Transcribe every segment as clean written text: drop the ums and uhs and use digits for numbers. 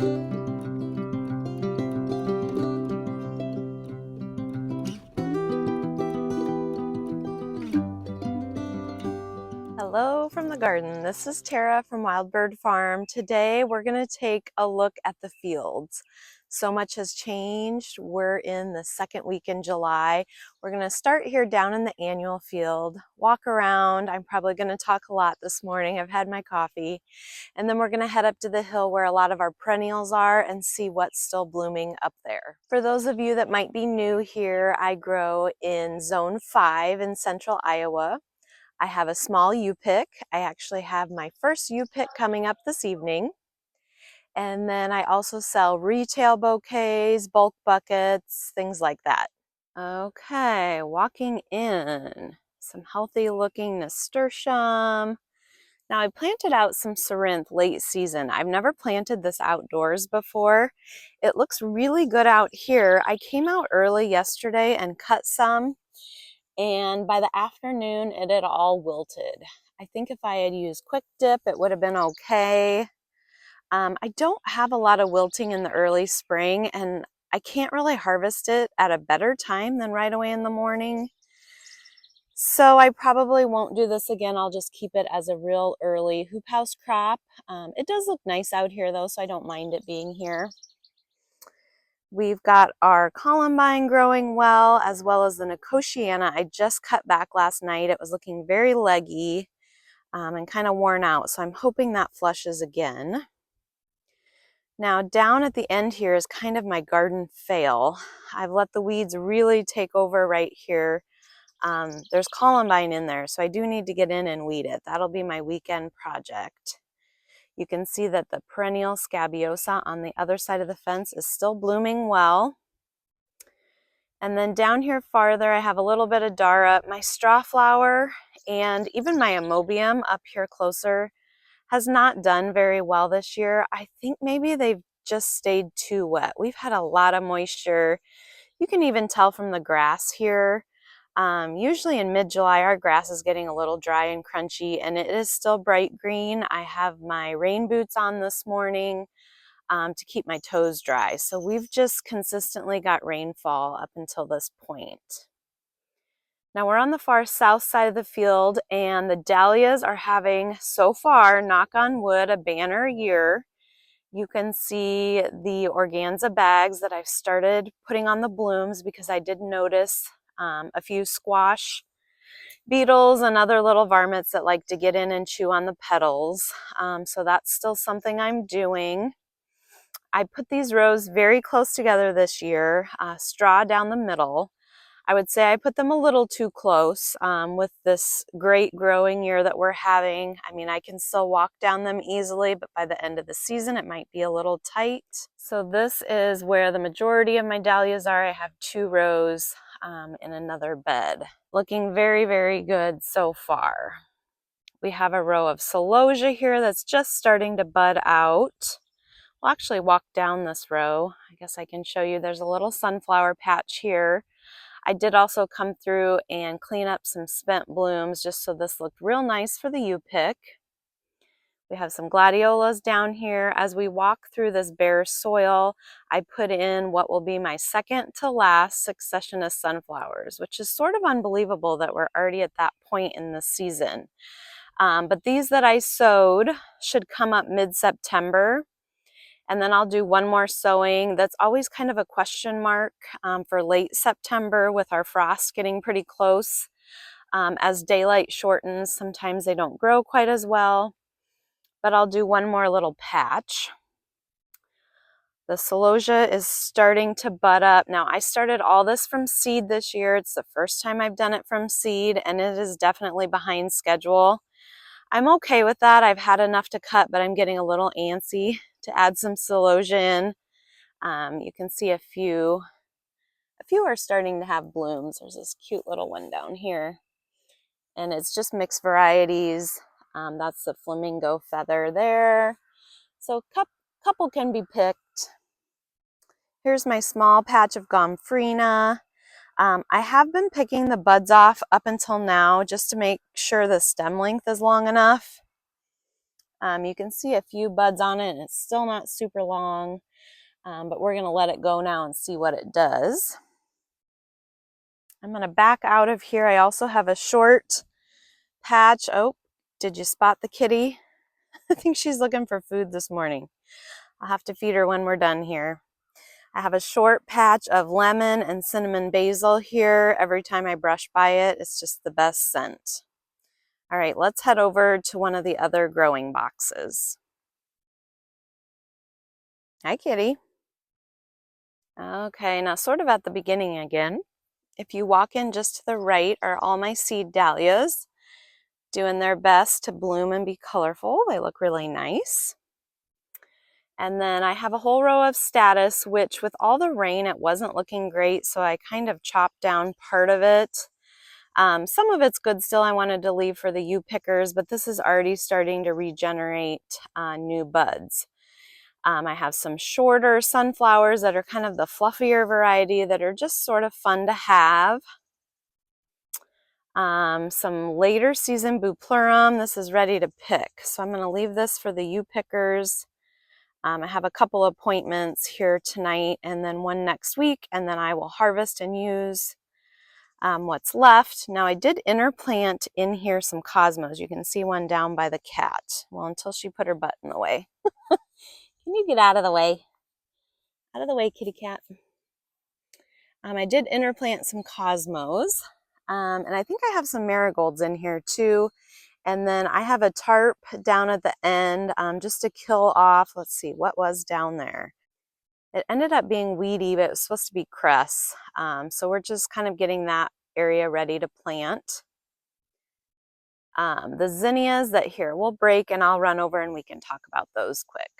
Hello from the garden. This is Tara from Wild Bird Farm. Today we're going to take a look at the fields. So much has changed. We're in the second week in July. We're going to start here down in the annual field, walk around. I'm probably going to talk a lot this morning. I've had my coffee. And then we're going to head up to the hill where a lot of our perennials are and see what's still blooming up there. For those of you that might be new here, I grow in Zone 5 in central Iowa. I have a small U-pick. I actually have my first U-pick coming up this evening. And then I also sell retail bouquets, bulk buckets, things like that. Okay, walking in. Some healthy looking nasturtium. Now I planted out some Cerinthe late season. I've never planted this outdoors before. It looks really good out here. I came out early yesterday and cut some. And by the afternoon, it had all wilted. I think if I had used Quick Dip, it would have been okay. I don't have a lot of wilting in the early spring, and I can't really harvest it at a better time than right away in the morning. So I probably won't do this again. I'll just keep it as a real early hoop house crop. It does look nice out here though, so I don't mind it being here. We've got our columbine growing well as the nicotiana. I just cut back last night. It was looking very leggy and kind of worn out, so I'm hoping that flushes again. Now down at the end here is kind of my garden fail. I've let the weeds really take over right here. There's columbine in there, so I do need to get in and weed it. That'll be my weekend project. You can see that the perennial scabiosa on the other side of the fence is still blooming well. And then down here farther, I have a little bit of Dara. My straw flower and even my amobium up here closer has not done very well this year. I think maybe they've just stayed too wet. We've had a lot of moisture. You can even tell from the grass here. Usually in mid-July, our grass is getting a little dry and crunchy, and it is still bright green. I have my rain boots on this morning to keep my toes dry. So we've just consistently got rainfall up until this point. Now we're on the far south side of the field, and the dahlias are having, so far, knock on wood, a banner year. You can see the organza bags that I've started putting on the blooms because I did notice a few squash beetles and other little varmints that like to get in and chew on the petals. So that's still something I'm doing. I put these rows very close together this year, straw down the middle. I would say I put them a little too close with this great growing year that we're having. I mean, I can still walk down them easily, but by the end of the season, it might be a little tight. So this is where the majority of my dahlias are. I have 2 rows in another bed. Looking very, very good so far. We have a row of celosia here that's just starting to bud out. We'll actually walk down this row. I guess I can show you there's a little sunflower patch here. I did also come through and clean up some spent blooms just so this looked real nice for the U-pick. We have some gladiolas down here. As we walk through this bare soil, I put in what will be my second to last succession of sunflowers, which is sort of unbelievable that we're already at that point in the season. But these that I sowed should come up mid-September. And then I'll do one more sowing. That's always kind of a question mark for late September with our frost getting pretty close. As daylight shortens, sometimes they don't grow quite as well. But I'll do one more little patch. The celosia is starting to bud up. Now, I started all this from seed this year. It's the first time I've done it from seed, and it is definitely behind schedule. I'm okay with that. I've had enough to cut, but I'm getting a little antsy to add some celosia in. You can see a few are starting to have blooms. There's this cute little one down here, and it's just mixed varieties. That's the flamingo feather there. So a couple can be picked. Here's my small patch of gomphrena. I have been picking the buds off up until now just to make sure the stem length is long enough. You can see a few buds on it, and it's still not super long, but we're gonna let it go now and see what it does. I'm gonna back out of here. I also have a short patch. Oh, did you spot the kitty? I think she's looking for food this morning. I'll have to feed her when we're done here. I have a short patch of lemon and cinnamon basil here. Every time I brush by it, it's just the best scent. All right, let's head over to one of the other growing boxes. Hi, kitty. Okay, now sort of at the beginning again. If you walk in just to the right are all my seed dahlias, doing their best to bloom and be colorful. They look really nice. And then I have a whole row of status, which with all the rain, it wasn't looking great, so I kind of chopped down part of it. Some of it's good still. I wanted to leave for the U-pickers, but this is already starting to regenerate new buds. I have some shorter sunflowers that are kind of the fluffier variety that are just sort of fun to have. Some later season Bupleurum. This is ready to pick, so I'm going to leave this for the U-pickers. I have a couple appointments here tonight and then one next week, and then I will harvest and use what's left. Now I did interplant in here some cosmos. You can see one down by the cat. Well, until she put her butt in the way. Can you get out of the way? Out of the way, kitty cat. I did interplant some cosmos, and I think I have some marigolds in here too. And then I have a tarp down at the end just to kill off, let's see, what was down there. It ended up being weedy, but it was supposed to be cress. So we're just kind of getting that area ready to plant. The zinnias that here will break, and I'll run over and we can talk about those quick.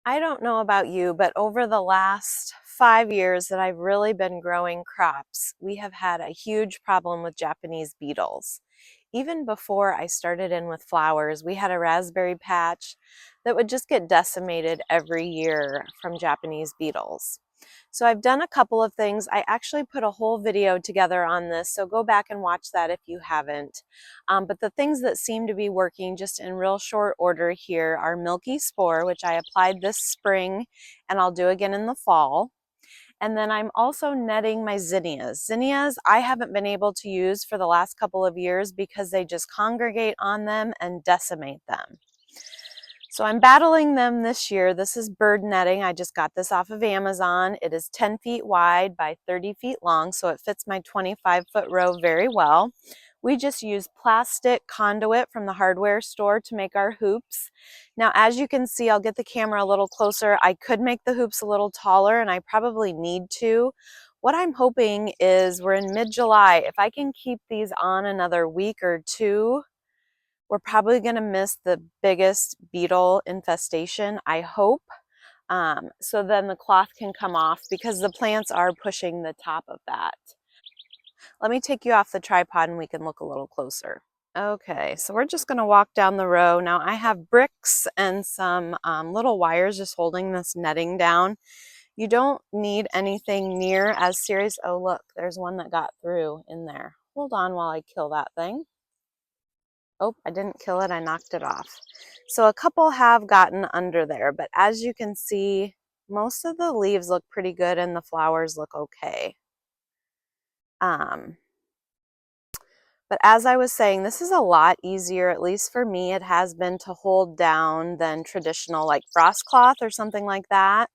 I don't know about you, but over the last 5 years that I've really been growing crops, we have had a huge problem with Japanese beetles. Even before I started in with flowers, we had a raspberry patch that would just get decimated every year from Japanese beetles. So I've done a couple of things. I actually put a whole video together on this, so go back and watch that if you haven't. But the things that seem to be working just in real short order here are milky spore, which I applied this spring and I'll do again in the fall. And then I'm also netting my zinnias. Zinnias I haven't been able to use for the last couple of years because they just congregate on them and decimate them. So I'm battling them this year. This is bird netting. I just got this off of Amazon. It is 10 feet wide by 30 feet long, so it fits my 25-foot row very well. We just use plastic conduit from the hardware store to make our hoops. Now, as you can see, I'll get the camera a little closer. I could make the hoops a little taller, and I probably need to. What I'm hoping is we're in mid-July. If I can keep these on another week or two, we're probably going to miss the biggest beetle infestation, I hope. So then the cloth can come off because the plants are pushing the top of that. Let me take you off the tripod and we can look a little closer. Okay, so we're just going to walk down the row. Now I have bricks and some little wires just holding this netting down. You don't need anything near as serious. Oh, look, there's one that got through in there. Hold on while I kill that thing. Oh, I didn't kill it, I knocked it off. So a couple have gotten under there, but as you can see, most of the leaves look pretty good and the flowers look okay. But as I was saying, this is a lot easier, at least for me, it has been to hold down than traditional like frost cloth or something like that.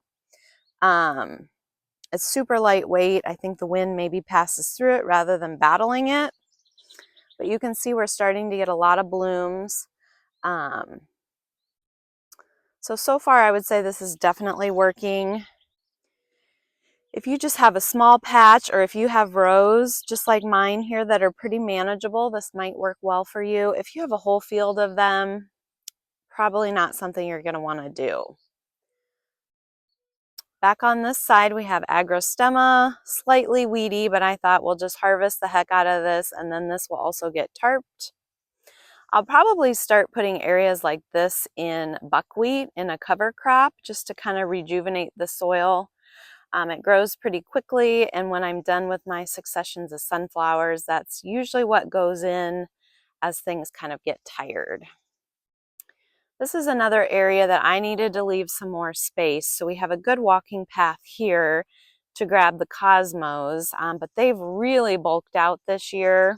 It's super lightweight. I think the wind maybe passes through it rather than battling it. But you can see we're starting to get a lot of blooms. So far I would say this is definitely working. If you just have a small patch or if you have rows just like mine here that are pretty manageable, this might work well for you. If you have a whole field of them, probably not something you're going to want to do. Back on this side we have agrostemma, slightly weedy, but I thought we'll just harvest the heck out of this and then this will also get tarped. I'll probably start putting areas like this in buckwheat in a cover crop just to kind of rejuvenate the soil. It grows pretty quickly, and when I'm done with my successions of sunflowers, that's usually what goes in as things kind of get tired. This is another area that I needed to leave some more space. So we have a good walking path here to grab the cosmos, but they've really bulked out this year.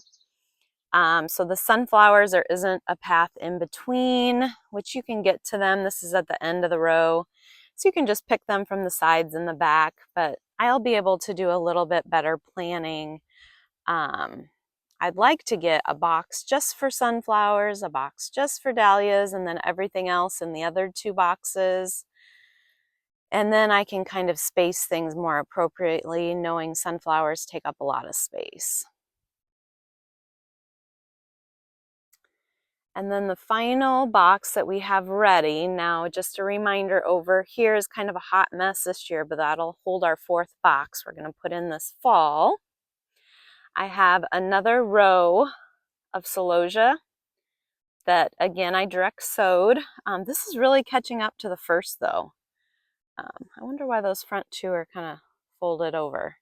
So the sunflowers, there isn't a path in between, which you can get to them. This is at the end of the row. So you can just pick them from the sides and the back, but I'll be able to do a little bit better planning. I'd like to get a box just for sunflowers, a box just for dahlias, and then everything else in the other 2 boxes. And then I can kind of space things more appropriately, knowing sunflowers take up a lot of space. And then the final box that we have ready, now just a reminder, over here is kind of a hot mess this year, but that'll hold our 4th box we're going to put in this fall. I have another row of celosia that, again, I direct sowed. This is really catching up to the first, though. I wonder why those front 2 are kind of folded over.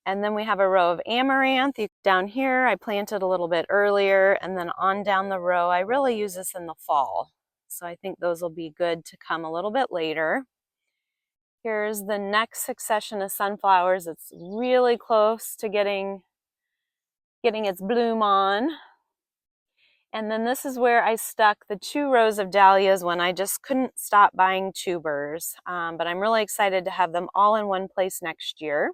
And then we have a row of amaranth. Down here, I planted a little bit earlier, and then on down the row, I really use this in the fall. So I think those will be good to come a little bit later. Here's the next succession of sunflowers. It's really close to getting its bloom on. And then this is where I stuck the 2 rows of dahlias when I just couldn't stop buying tubers. But I'm really excited to have them all in one place next year.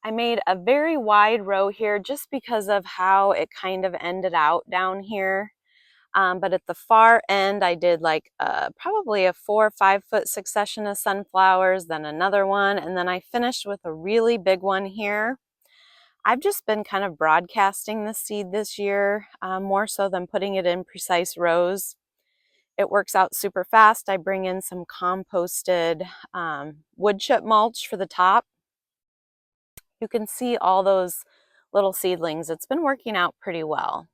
I made a very wide row here just because of how it kind of ended out down here. But at the far end, I did like probably a 4 or 5 foot succession of sunflowers, then another one, and then I finished with a really big one here. I've just been kind of broadcasting the seed this year, more so than putting it in precise rows. It works out super fast. I bring in some composted wood chip mulch for the top. You can see all those little seedlings. It's been working out pretty well.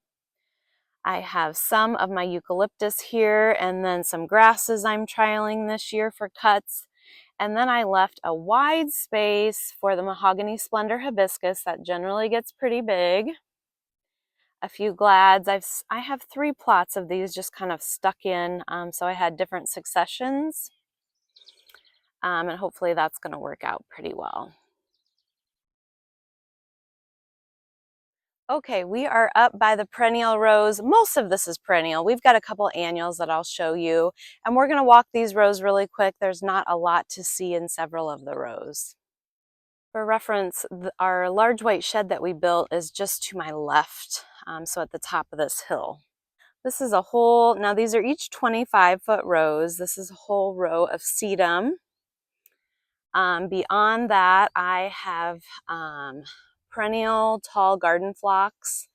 I have some of my eucalyptus here and then some grasses I'm trialing this year for cuts. And then I left a wide space for the mahogany splendor hibiscus that generally gets pretty big. A few glads. I have 3 plots of these just kind of stuck in, so I had different successions. And hopefully that's going to work out pretty well. Okay, we are up by the perennial rows. Most of this is perennial. We've got a couple annuals that I'll show you, and we're going to walk these rows really quick. There's not a lot to see in several of the rows. For reference, our large white shed that we built is just to my left, so at the top of this hill. This is a whole, now these are each 25-foot rows. This is a whole row of sedum. Beyond that, I have perennial tall garden phlox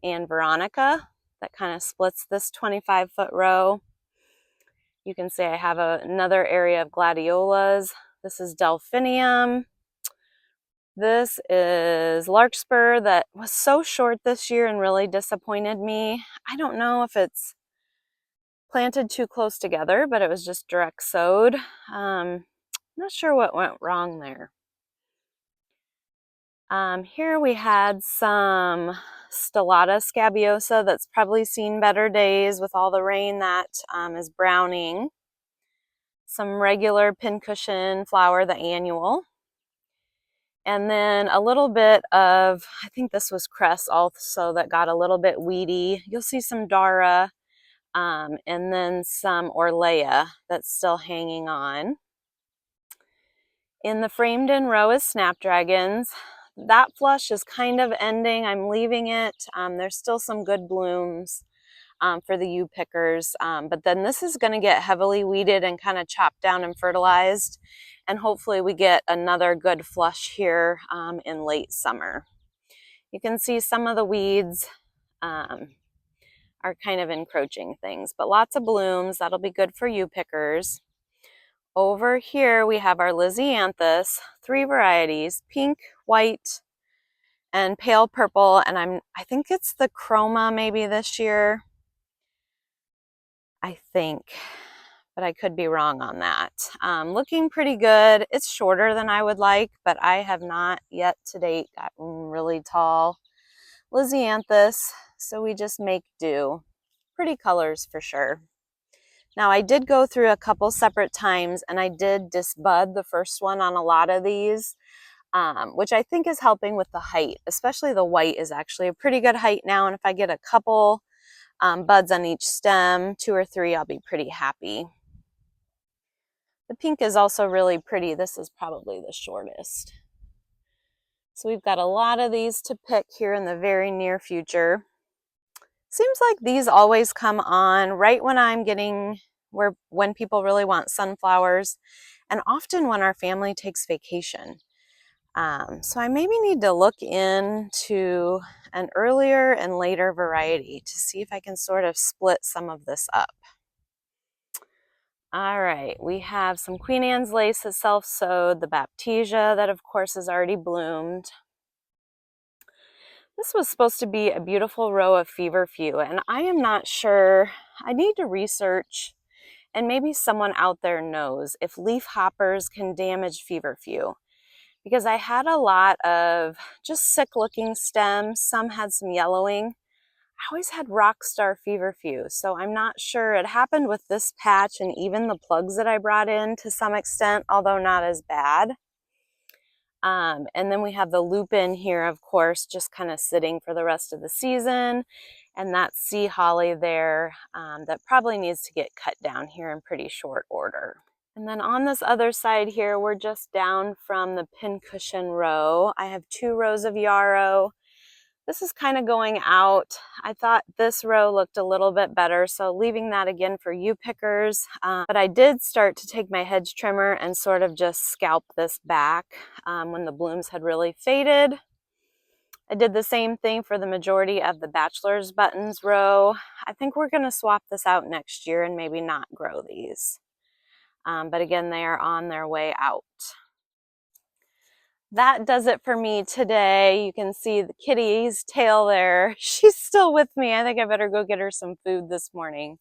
and veronica that kind of splits this 25-foot row. You can see I have another area of gladiolas. This is delphinium. This is larkspur that was so short this year and really disappointed me. I don't know if it's planted too close together, but it was just direct sowed. Not sure what went wrong there. Here we had some stellata scabiosa that's probably seen better days with all the rain that is browning. Some regular pincushion flower, the annual. And then a little bit of, I think this was cress also that got a little bit weedy. You'll see some Dara, and then some Orlea that's still hanging on. In the framed in row is snapdragons. That flush is kind of ending. I'm leaving it. There's still some good blooms for the yew pickers, but then this is going to get heavily weeded and kind of chopped down and fertilized, and hopefully we get another good flush here in late summer. You can see some of the weeds are kind of encroaching things, but lots of blooms. That'll be good for yew pickers. Over here we have our Lisianthus, 3 varieties, pink, white, and pale purple, and I think it's the chroma maybe this year. I think, but I could be wrong on that. Looking pretty good. It's shorter than I would like, but I have not yet to date gotten really tall Lisianthus, so we just make do. pretty colors for sure. Now I did go through a couple separate times and I did disbud the first one on a lot of these, which I think is helping with the height. Especially the white is actually a pretty good height now, and if I get a couple buds on each stem, 2 or 3, I'll be pretty happy. The pink is also really pretty. This is probably the shortest. So we've got a lot of these to pick here in the very near future. Seems like these always come on right when I'm getting when people really want sunflowers, and often when our family takes vacation. So I maybe need to look into an earlier and later variety to see if I can sort of split some of this up. All right, we have some Queen Anne's lace that's self-sowed, the Baptisia that of course has already bloomed. This was supposed to be a beautiful row of feverfew, and I am not sure. I need to research, and maybe someone out there knows if leaf hoppers can damage feverfew, because I had a lot of just sick looking stems. Some had some yellowing. I always had rockstar feverfew, so I'm not sure. It happened with this patch and even the plugs that I brought in to some extent, although not as bad. And then we have the lupin here, of course, just kind of sitting for the rest of the season. And that sea holly there that probably needs to get cut down here in pretty short order. And then on this other side here, we're just down from the pincushion row. I have 2 rows of yarrow. This is kind of going out. I thought this row looked a little bit better, so leaving that again for you pickers. But I did start to take my hedge trimmer and sort of just scalp this back when the blooms had really faded. I did the same thing for the majority of the bachelor's buttons row. I think we're going to swap this out next year and maybe not grow these. But again, they are on their way out. That does it for me today. You can see the kitty's tail there. She's still with me. I think I better go get her some food this morning.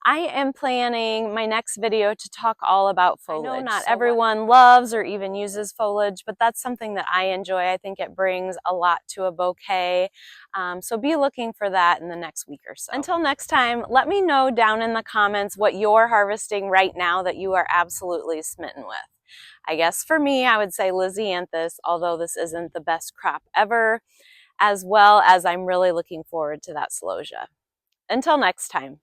I am planning my next video to talk all about foliage. I know not everyone loves or even uses foliage, but that's something that I enjoy. I think it brings a lot to a bouquet. So be looking for that in the next week or so. Until next time, let me know down in the comments what you're harvesting right now that you are absolutely smitten with. I guess for me, I would say Lysianthus, although this isn't the best crop ever, as well as I'm really looking forward to that celosia. Until next time.